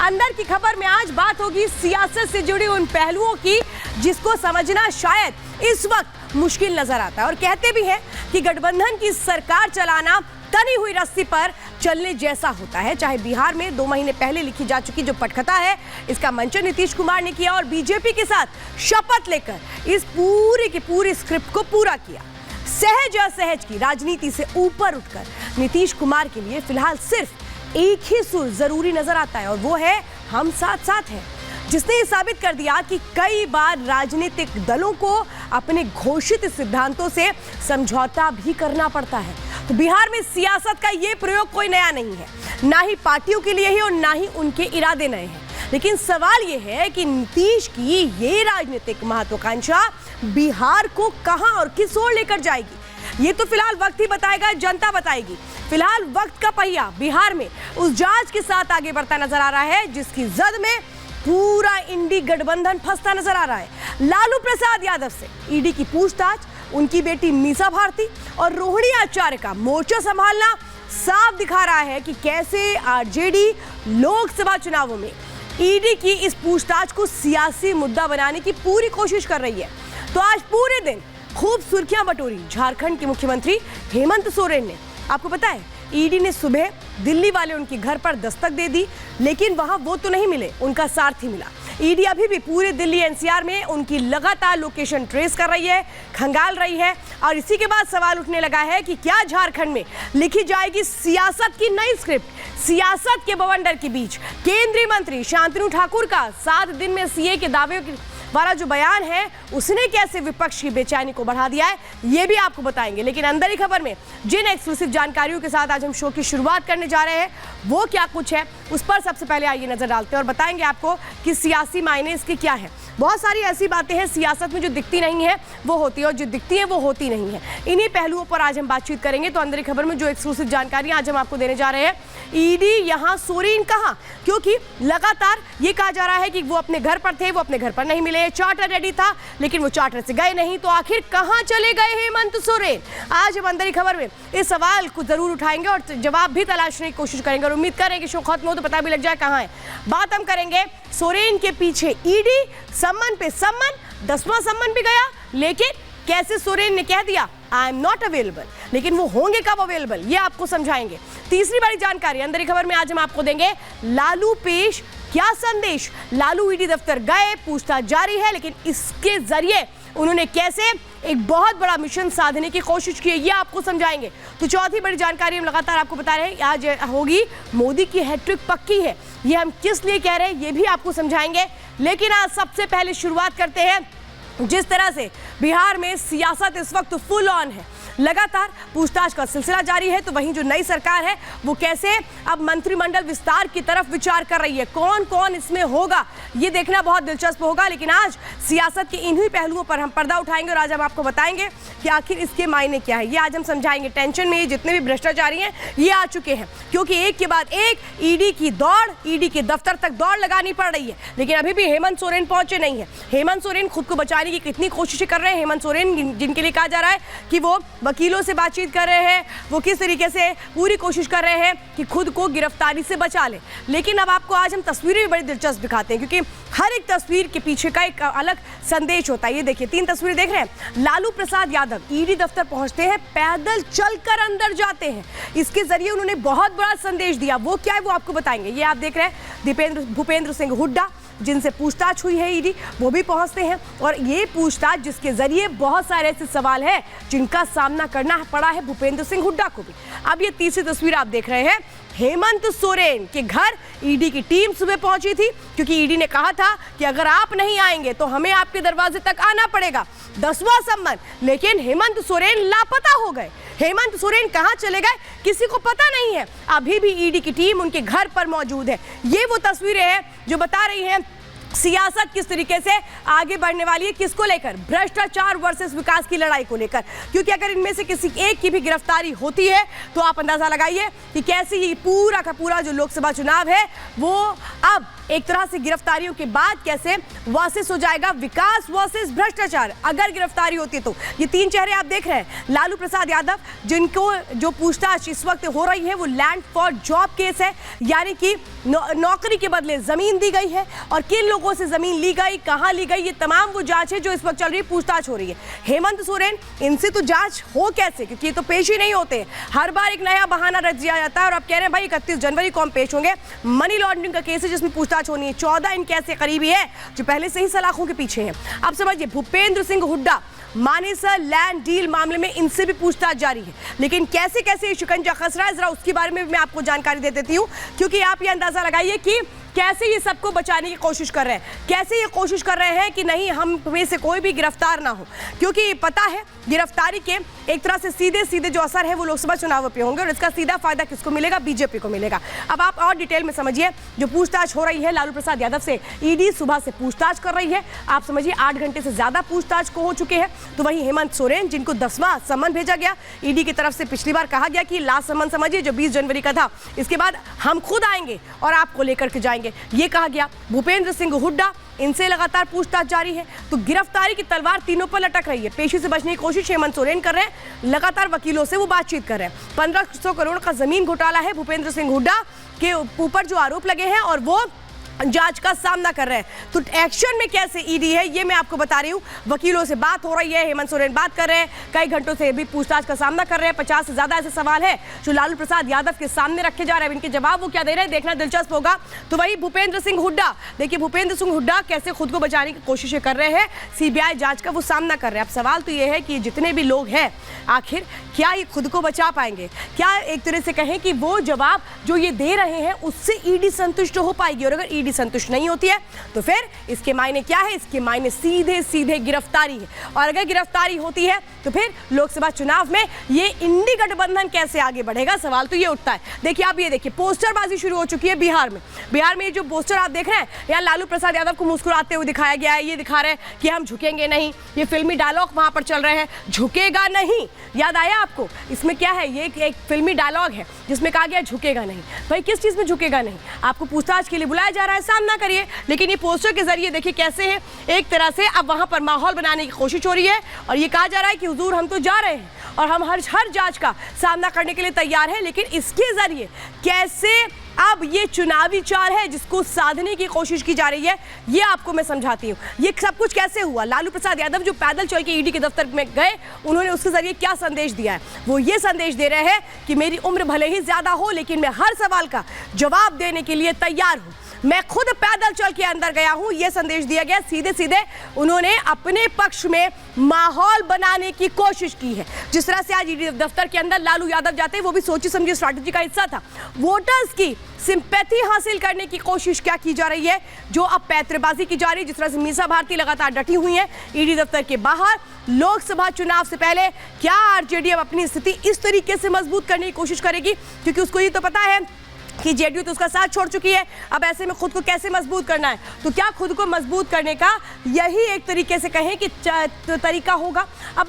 अंदर की खबर में आज बात होगी सियासत से जुड़ी उन पहलुओं की जिसको समझना शायद इस वक्त मुश्किल नजर आता है। और कहते भी हैं कि गठबंधन की सरकार चलाना तनी हुई रस्सी पर चलने जैसा होता है। चाहे बिहार में 2 महीने पहले लिखी जा चुकी जो पटकथा है, इसका मंचन नीतीश कुमार ने किया और बीजेपी के साथ शपथ लेकर इस पूरी की पूरी स्क्रिप्ट को पूरा किया। सहज असहज की राजनीति से ऊपर उठकर नीतीश कुमार के लिए फिलहाल सिर्फ एक ही सुर जरूरी नजर आता है और वो है हम साथ साथ हैं, जिसने ये साबित कर दिया कि कई बार राजनीतिक दलों को अपने घोषित सिद्धांतों से समझौता भी करना पड़ता है। तो बिहार में सियासत का ये प्रयोग कोई नया नहीं है, ना ही पार्टियों के लिए ही और ना ही उनके इरादे नए हैं। लेकिन सवाल ये है कि नीतीश की ये राजनीतिक महत्वाकांक्षा बिहार को कहां और किस ओर लेकर जाएगी, ये तो फिलहाल वक्त ही बताएगा, जनता बताएगी। फिलहाल वक्त का पहिया बिहार में उस जांच के साथ आगे बढ़ता नजर आ रहा है जिसकी जद में पूरा इंडी गठबंधन फंसता नजर आ रहा है। लालू प्रसाद यादव से ईडी की पूछताछ, उनकी बेटी मीसा भारती और रोहिणी आचार्य का मोर्चा संभालना साफ दिखा रहा है कि कैसे आरजेडी लोकसभा चुनावों में ईडी की इस पूछताछ को सियासी मुद्दा बनाने की पूरी कोशिश कर रही है। तो आज पूरे दिन खूब सुर्खियां बटोरी झारखंड के मुख्यमंत्री हेमंत सोरेन ने। आपको पता है ईडी ने सुबह दिल्ली वाले उनके घर पर दस्तक दे दी, लेकिन वहां वो तो नहीं मिले, उनका सारथी मिला। ईडी अभी भी पूरे दिल्ली एनसीआर में उनकी लगातार लोकेशन ट्रेस कर रही है, खंगाल रही है। और इसी के बाद सवाल उठने लगा है कि क्या झारखंड में लिखी जाएगी सियासत की नई स्क्रिप्ट। सियासत के बवंडर के बीच केंद्रीय मंत्री शांतनु ठाकुर का 7 दिन में सीए के दावे वाला जो बयान है उसने कैसे विपक्ष की बेचैनी को बढ़ा दिया है, ये भी आपको बताएंगे। लेकिन अंदर ही खबर में जिन एक्सक्लूसिव जानकारियों के साथ आज हम शो की शुरुआत करने जा रहे हैं वो क्या कुछ है, उस पर सबसे पहले आइए नजर डालते हैं और बताएंगे आपको कि सियासी मायने इसके क्या है। बहुत सारी ऐसी बातें हैं सियासत में जो दिखती नहीं है वो होती है और जो दिखती है वो होती नहीं है। इन्हीं पहलुओं पर आज हम बातचीत करेंगे। तो अंदर की खबर में जो एक्सक्लूसिव जानकारी आज हम आपको देने जा रहे हैं, ईडी यहाँ सोरेन कहां, क्योंकि लगातार ये कहा जा रहा है कि वो अपने घर पर थे, वो अपने घर पर नहीं मिले, चार्टर रेडी था लेकिन वो चार्टर से गए नहीं, तो आखिर कहां चले गए हेमंत सोरेन। आज हम अंदर की खबर में इस सवाल को जरूर उठाएंगे और जवाब भी तलाशने की कोशिश करेंगे और उम्मीद करें कि शो खत्म हो तो पता भी लग जाए कहां है। बात हम करेंगे सोरेन के पीछे ईडी, सम्मन पे सम्मन, 10वां सम्मन भी गया, लेकिन कैसे सोरेन ने कह दिया आई एम नॉट अवेलेबल, लेकिन वो होंगे कब अवेलेबल ये आपको समझाएंगे। तीसरी बड़ी जानकारी अंदर की खबर में आज हम आपको देंगे, लालू पेश क्या संदेश। लालू ईडी दफ्तर गए, पूछताछ जारी है, लेकिन इसके जरिए उन्होंने कैसे एक बहुत बड़ा मिशन साधने की कोशिश की है ये आपको समझाएंगे। तो चौथी बड़ी जानकारी हम लगातार आपको बता रहे हैं आज होगी, मोदी की हैट्रिक पक्की है, ये हम किस लिए कह रहे हैं ये भी आपको समझाएंगे। लेकिन आज सबसे पहले शुरुआत करते हैं जिस तरह से बिहार में सियासत इस वक्त फुल ऑन है, लगातार पूछताछ का सिलसिला जारी है, तो वहीं जो नई सरकार है वो कैसे अब मंत्रिमंडल विस्तार की तरफ विचार कर रही है, कौन कौन इसमें होगा ये देखना बहुत दिलचस्प होगा। लेकिन आज सियासत के इन्हीं पहलुओं पर हम पर्दा उठाएंगे और आज हम आपको बताएंगे कि आखिर इसके मायने क्या है, ये आज हम समझाएंगे। टेंशन में ये जितने भी भ्रष्टाचारी हैं ये आ चुके हैं, क्योंकि एक के बाद एक ईडी की दौड़, ईडी के दफ्तर तक दौड़ लगानी पड़ रही है, लेकिन अभी भी हेमंत सोरेन पहुंचे नहीं है। हेमंत सोरेन खुद को बचाने की कितनी कोशिशें कर रहे हैं। हेमंत सोरेन जिनके लिए कहा जा रहा है कि वो वकीलों से बातचीत कर रहे हैं, वो किस तरीके से पूरी कोशिश कर रहे हैं कि खुद को गिरफ्तारी से बचा ले। लेकिन अब आपको आज हम तस्वीरें भी बड़ी दिलचस्प दिखाते हैं, क्योंकि हर एक तस्वीर के पीछे का एक अलग संदेश होता है। ये देखिए 3 तस्वीरें देख रहे हैं। लालू प्रसाद यादव ईडी दफ्तर पहुंचते हैं, पैदल चलकर अंदर जाते हैं, इसके जरिए उन्होंने बहुत बड़ा संदेश दिया। वो क्या है वो आपको बताएंगे। ये आप देख रहे हैं भूपेंद्र सिंह हुड्डा जिनसे पूछताछ हुई है ईडी, वो भी पहुंचते हैं और ये पूछताछ जिसके जरिए बहुत सारे ऐसे सवाल हैं जिनका सामना करना पड़ा है भूपेंद्र सिंह हुड्डा को भी। अब ये तीसरी तस्वीर आप देख रहे हैं, हेमंत सोरेन के घर ईडी की टीम सुबह पहुंची थी, क्योंकि ईडी ने कहा था कि अगर आप नहीं आएंगे तो हमें आपके दरवाजे तक आना पड़ेगा, 10वां सम्मन। लेकिन हेमंत सोरेन लापता हो गए। हेमंत सोरेन कहां चले गए किसी को पता नहीं है। अभी भी ईडी की टीम उनके घर पर मौजूद है। ये वो तस्वीरें हैं जो बता रही हैं सियासत किस तरीके से आगे बढ़ने वाली है, किसको लेकर, भ्रष्टाचार वर्सेस विकास की लड़ाई को लेकर। क्योंकि अगर इनमें से किसी एक की भी गिरफ्तारी होती है तो आप अंदाजा लगाइए कि कैसे ये पूरा का पूरा जो लोकसभा चुनाव है वो अब एक तरह से गिरफ्तारियों के बाद कैसे वासिस हो जाएगा, विकास वर्सेस भ्रष्टाचार। अगर गिरफ्तारी होती है तो ये तीन चेहरे आप देख रहे हैं, लालू प्रसाद यादव जिनको जो पूछताछ इस वक्त हो रही है वो लैंड फॉर जॉब केस है, यानी कि नौकरी के बदले जमीन दी गई है और किन लोगों से जमीन ली गई, कहां ली गई, ये तमाम वो जांच है जो इस वक्त चल रही है, पूछताछ हो रही है। हेमंत सोरेन, इनसे तो जांच हो कैसे, क्योंकि ये तो पेश ही नहीं होते, हर बार एक नया बहाना रच दिया जाता है और अब कह रहे हैं भाई 31 जनवरी को हम पेश होंगे। मनी लॉन्ड्रिंग का केस है जिसमें पूछताछ होनी है, 14 इनके ऐसे करीबी है जो पहले से ही सलाखों के पीछे हैं। अब समझिए, भूपेंद्र सिंह हुड्डा मानेसर लैंड डील मामले में इनसे भी पूछताछ जारी है, लेकिन कैसे कैसे ये शिकंजा कस रहा है जरा उसके बारे में मैं आपको जानकारी दे देती हूं, क्योंकि आप ये अंदाजा लगाइए कि कैसे ये सबको बचाने की कोशिश कर रहे हैं, कैसे ये कोशिश कर रहे हैं कि नहीं हम में से कोई भी गिरफ्तार ना हो, क्योंकि पता है गिरफ्तारी के एक तरह से सीधे सीधे जो असर है वो लोकसभा चुनाव पे होंगे और इसका सीधा फायदा किसको मिलेगा, बीजेपी को मिलेगा। अब आप और डिटेल में समझिए, जो पूछताछ हो रही है लालू प्रसाद यादव से, ईडी सुबह से पूछताछ कर रही है, आप समझिए 8 घंटे से ज्यादा पूछताछ को हो चुके हैं। तो वही हेमंत सोरेन जिनको 10वां सम्मन भेजा गया ईडी की तरफ से, पिछली बार कहा गया कि लास्ट सम्मन समझिए जो 20 जनवरी का था, इसके बाद हम खुद आएंगे और आपको लेकर के जाएंगे, ये कहा गया। भूपेंद्र सिंह हुड्डा, इनसे लगातार पूछताछ जारी है। तो गिरफ्तारी की तलवार तीनों पर लटक रही है, पेशी से बचने की कोशिश हेमंत सोरेन कर रहे हैं, लगातार वकीलों से वो बातचीत कर रहे हैं। 1500 करोड़ का जमीन घोटाला है भूपेंद्र सिंह हुड्डा के ऊपर जो आरोप लगे हैं और वो जांच का सामना कर रहे हैं। तो एक्शन में कैसे ईडी है ये मैं आपको बता रही हूँ। वकीलों से बात हो रही है, हेमंत सोरेन बात कर रहे हैं, कई घंटों से भी पूछताछ का सामना कर रहे हैं। 50 से ज्यादा ऐसे सवाल है जो लालू प्रसाद यादव के सामने रखे जा रहे हैं, इनके जवाब वो क्या दे रहे हैं देखना दिलचस्प होगा। तो वही भूपेंद्र सिंह हुड्डा, देखिए भूपेंद्र सिंह हुड्डा कैसे खुद को बचाने की कोशिशें कर रहे हैं, सीबीआई जांच का वो सामना कर रहे हैं। अब सवाल तो ये है कि जितने भी लोग हैं आखिर क्या ये खुद को बचा पाएंगे, क्या एक तरह से कहें कि वो जवाब जो ये दे रहे हैं उससे ईडी संतुष्ट हो पाएगी, और अगर ईडी संतुष्ट नहीं होती है तो फिर इसके मायने क्या है, इसके मायने सीधे सीधे गिरफ्तारी है। और अगर गिरफ्तारी होती है तो फिर लोकसभा चुनाव में ये इंडी गठबंधन कैसे आगे बढ़ेगा, सवाल तो ये उठता है। देखिए आप ये देखिए, पोस्टरबाजी शुरू हो चुकी है बिहार में। बिहार में ये जो पोस्टर आप देख रहे हैं, यहाँ लालू प्रसाद यादव को मुस्कुराते हुए दिखाया गया है, ये दिखा रहे हैं कि हम झुकेंगे नहीं, ये फिल्मी डायलॉग वहां पर चल रहे हैं, झुकेगा नहीं, याद आया आपको, इसमें क्या है, ये एक फिल्मी डायलॉग है जिसमें कहा गया झुकेगा नहीं। भाई किस चीज में झुकेगा नहीं, आपको पूछताछ के लिए बुलाया जा रहा है, सामना करिए, लेकिन ये पोस्टर के जरिए देखिए कैसे है, एक तरह से अब वहां पर माहौल बनाने की कोशिश हो रही है और ये कहा जा रहा है कि हुजूर हम तो जा रहे हैं और हम हर जांच का सामना करने के लिए तैयार हैं, लेकिन इसके जरिए कैसे अब ये चुनावी चाल है जिसको साधने की कोशिश की जा रही है, ये आपको मैं समझाती हूँ। ये सब कुछ कैसे हुआ, लालू प्रसाद यादव जो पैदल चल के ईडी के दफ्तर में गए, उन्होंने उसके जरिए क्या संदेश दिया है, वो ये संदेश दे रहे हैं कि मेरी उम्र भले ही ज्यादा हो लेकिन मैं हर सवाल का जवाब देने के लिए तैयार हूँ, मैं खुद पैदल चल के अंदर गया हूं, यह संदेश दिया गया। सीधे सीधे उन्होंने अपने पक्ष में माहौल बनाने की कोशिश की है। जिस तरह से आज ईडी दफ्तर के अंदर लालू यादव जाते हैं वो भी सोची समझी स्ट्रैटेजी का हिस्सा था। वोटर्स की सिंपैथी हासिल करने की कोशिश क्या की जा रही है, जो अब पैंतरेबाजी की जा रही है, जिस तरह से मीसा भारती लगातार डटी हुई है ईडी दफ्तर के बाहर। लोकसभा चुनाव से पहले क्या आरजेडी अब अपनी स्थिति इस तरीके से मजबूत करने की कोशिश करेगी, क्योंकि उसको ये तो पता है कि जेडीयू तो उसका साथ छोड़ चुकी है, अब ऐसे में खुद को कैसे मजबूत करना है। तो क्या खुद को मजबूत करने का यही एक तरीके से कहें कि तरीका होगा। अब